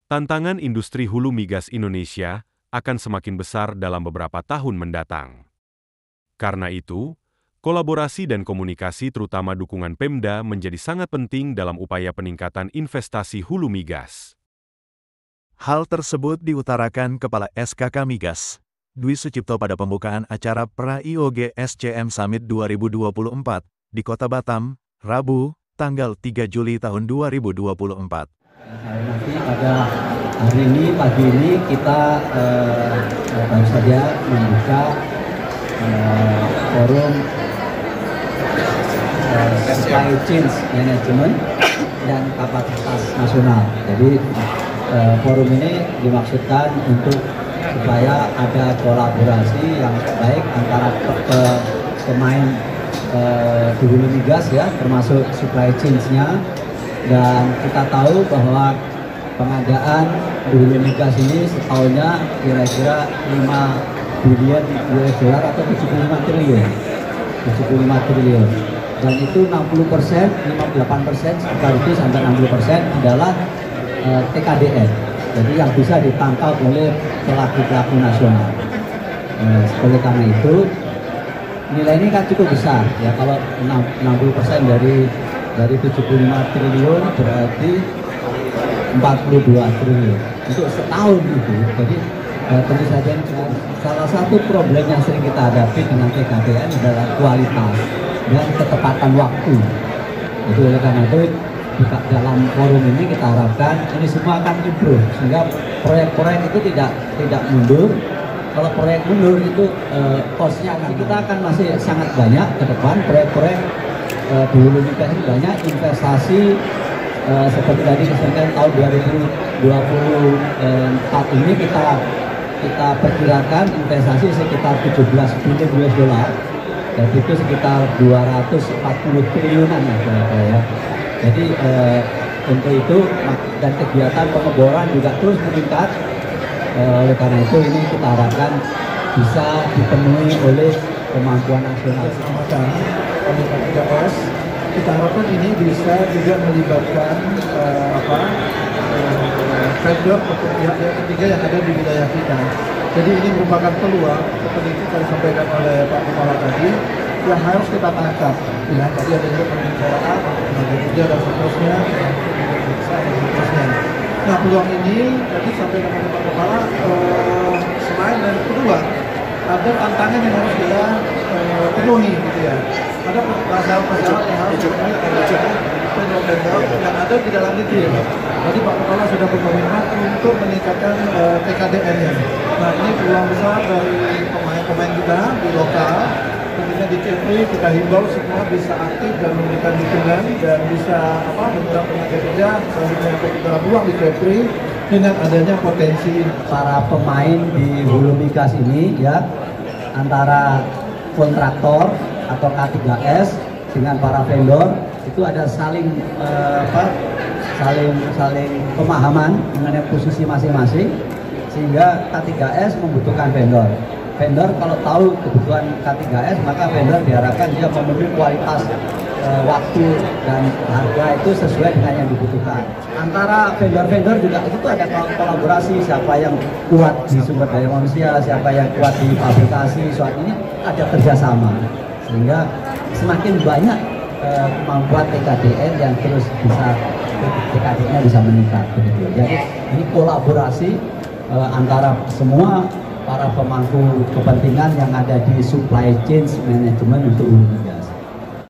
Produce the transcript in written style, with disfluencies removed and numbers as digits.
Tantangan industri hulu migas Indonesia akan semakin besar dalam beberapa tahun mendatang. Karena itu, kolaborasi dan komunikasi terutama dukungan Pemda menjadi sangat penting dalam upaya peningkatan investasi hulu migas. Hal tersebut diutarakan Kepala SKK Migas, Dwi Sucipto pada pembukaan acara Pra-IOG SCM Summit 2024 di Kota Batam, Rabu, tanggal 3 Juli tahun 2024. Nanti pada hari ini, pagi ini kita baru saja membuka forum supply chain management dan kapasitas nasional. Jadi forum ini dimaksudkan untuk supaya ada kolaborasi yang baik antara pemain di hulu migas ya, termasuk supply chain-nya. Dan kita tahu bahwa pengadaan di hulu migas ini setahunnya kira-kira 5 billion US dollar atau 75 triliun. 75 triliun. Dan itu 60%, 58%, sekitar itu sampai 60% adalah TKDN. Jadi yang bisa ditangkap oleh pelaku-pelaku nasional. Oleh karena itu nilai ini kan cukup besar ya, kalau 60% dari 75 triliun berarti 42 triliun untuk setahun itu. Jadi tentu saja salah satu problem yang sering kita hadapi dengan TKDN adalah kualitas dan ketepatan waktu. Jadi oleh karena itu dalam forum ini kita harapkan ini semua akan improve sehingga proyek-proyek itu tidak mundur. Kalau proyek mundur itu cost-nya kita akan masih sangat banyak ke depan. Proyek-proyek di hulu migas ini banyak, investasi seperti tadi misalkan tahun 2024 ini kita perkirakan investasi sekitar 17 billion US dollar. Dan itu sekitar 240 triliunan ya. Jadi untuk itu dan kegiatan pengeboran juga terus meningkat. Oleh karena itu ini kita harapkan bisa dipenuhi oleh kemampuan nasional. Komunitas 3S, kita harapkan ini bisa juga melibatkan vendor atau pihak ketiga yang ada di wilayah kita. Jadi ini merupakan peluang seperti itu yang disampaikan oleh Pak Kepala tadi yang harus kita tangkap. Ya, tadi ada juga pembicaraan, tenaga kerja dan seterusnya. Nah, peluang ini tadi sampaikan oleh Pak Kepala selain dari peluang, ada tantangan yang harus kita penuhi gitu ya. Ada masalah-masalah yang harus dipenuhi oleh vendor yang ada di dalam negeri. Tadi Pak Kepala sudah berkomitmen untuk meningkatkan TKDN-nya. Nah, ini peluang besar dari pemain-pemain kita di lokal. Tentunya di Kepri kita himbau semua bisa aktif dan memberikan dukungan dan bisa menggunakan tenaga kerja selanjutnya kita ruang di Kepri dengan adanya potensi para pemain di hulu migas ini ya, antara kontraktor atau K3S dengan para vendor itu ada saling pemahaman mengenai posisi masing-masing sehingga K3S membutuhkan vendor. Vendor kalau tahu kebutuhan K3S maka vendor diharapkan dia memenuhi kualitas waktu dan harga itu sesuai dengan yang dibutuhkan. Antara vendor-vendor juga itu ada kolaborasi, siapa yang kuat di sumber daya manusia, siapa yang kuat di fabrikasi, soal ini ada kerjasama sehingga semakin banyak kemampuan TKDN yang terus bisa TKDN-nya bisa meningkat begitu. Jadi ini kolaborasi antara semua para pemangku kepentingan yang ada di supply chain management untuk hulu migas.